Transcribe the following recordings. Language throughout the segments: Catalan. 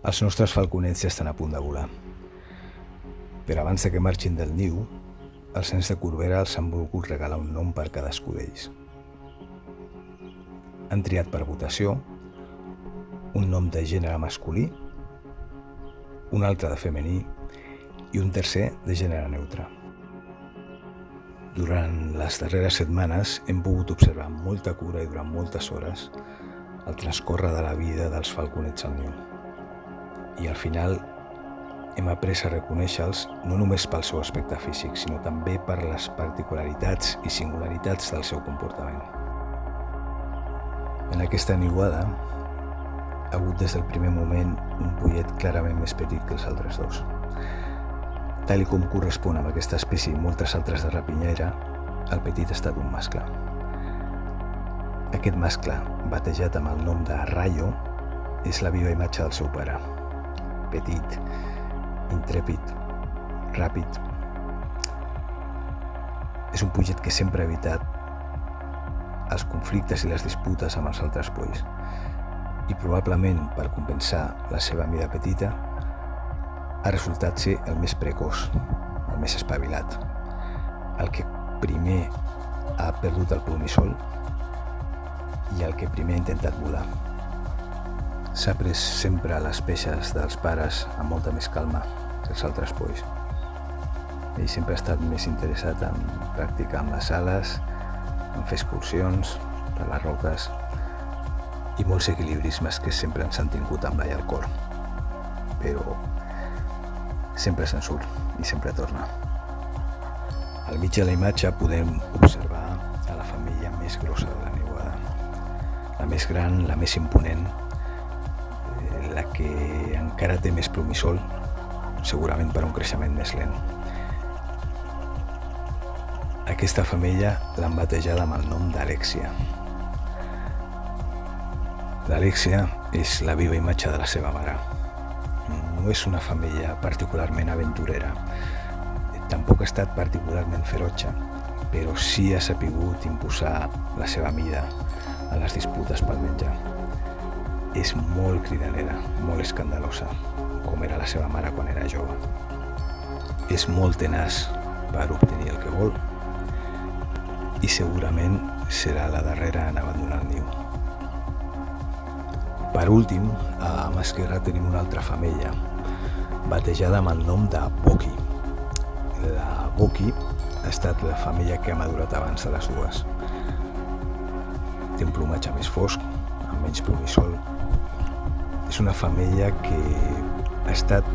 Els nostres falconets ja estan a punt de volar. Però abans de que marxin del niu, els nens de Corbera els han volgut regalar un nom per cadascú d'ells. Han triat per votació un nom de gènere masculí, un altre de femení i un tercer de gènere neutre. Durant les darreres setmanes hem pogut observar amb molta cura i durant moltes hores el transcórrer de la vida dels falconets al niu. I al final hem après a reconèixer-los no només pel seu aspecte físic, sinó també per les particularitats i singularitats del seu comportament. En aquesta niuada ha hagut des del primer moment un pollet clarament més petit que els altres dos. Tal com correspon amb aquesta espècie i moltes altres de rapinyera, el petit ha estat un mascle. Aquest mascle, batejat amb el nom de Rayo, és la viva imatge del seu pare. Petit, intrèpid, ràpid. És un pollet que sempre ha evitat els conflictes i les disputes amb els altres polls i probablement per compensar la seva mida petita ha resultat ser el més precoç, el més espavilat, el que primer ha perdut el plomissol i el que primer ha intentat volar. S'ha pres sempre a les peixes dels pares amb molta més calma que els altres polls. Ell sempre ha estat més interessat en practicar amb les ales, en fer excursions per les roques i molts equilibrismes que sempre ens han tingut amb l'ai al cor. Però sempre se'n surt i sempre torna. Al mig de la imatge podem observar a la femella més grossa de la niuada, la més gran, la més imponent, la que encara té més plomissol, segurament per un creixement més lent. Aquesta femella l'han batejada amb el nom d'Alexia. L'Alexia és la viva imatge de la seva mare. No és una femella particularment aventurera, tampoc ha estat particularment ferotge, però sí ha sapigut imposar la seva mida a les disputes pel menjar. És molt cridanera, molt escandalosa, com era la seva mare quan era jove. És molt tenaç per obtenir el que vol i segurament serà la darrera en abandonar el niu. Per últim, a mà esquerra tenim una altra femella, batejada amb el nom de Boki. La Boki ha estat la femella que ha madurat abans de les dues. Té un plomatge més fosc, amb menys plomissol. És una femella que ha estat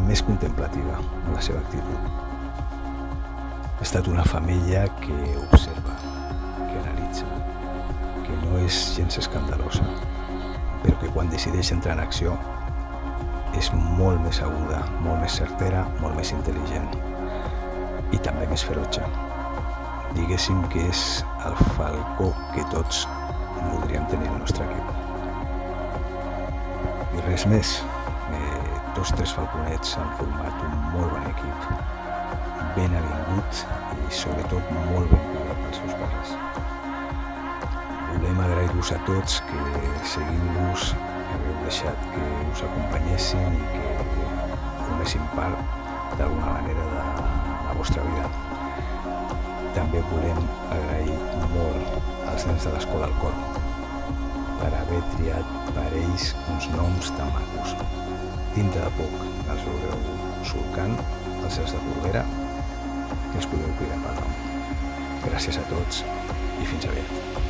més contemplativa en la seva actitud. Ha estat una femella que observa, que analitza, que no és gens escandalosa, però que quan decideix entrar en acció és molt més aguda, molt més certera, molt més intel·ligent i també més ferotge. Diguéssim que és el falcó que tots voldríem tenir al nostre equip. I res més, tots tres falconets han format un molt bon equip, ben avingut i sobretot molt ben cuidat pels seus pares. Volem agrair-vos a tots que seguint-los heu deixat que us acompanyessin i que formessin part d'alguna manera de la vostra vida. També volem agrair molt als nens de l'Escola al Cor per haver triat per ells uns noms tan macos. Dintre de poc els veureu solcant els nens de Corbera i els podeu cridar pel nom. Gràcies a tots i fins aviat.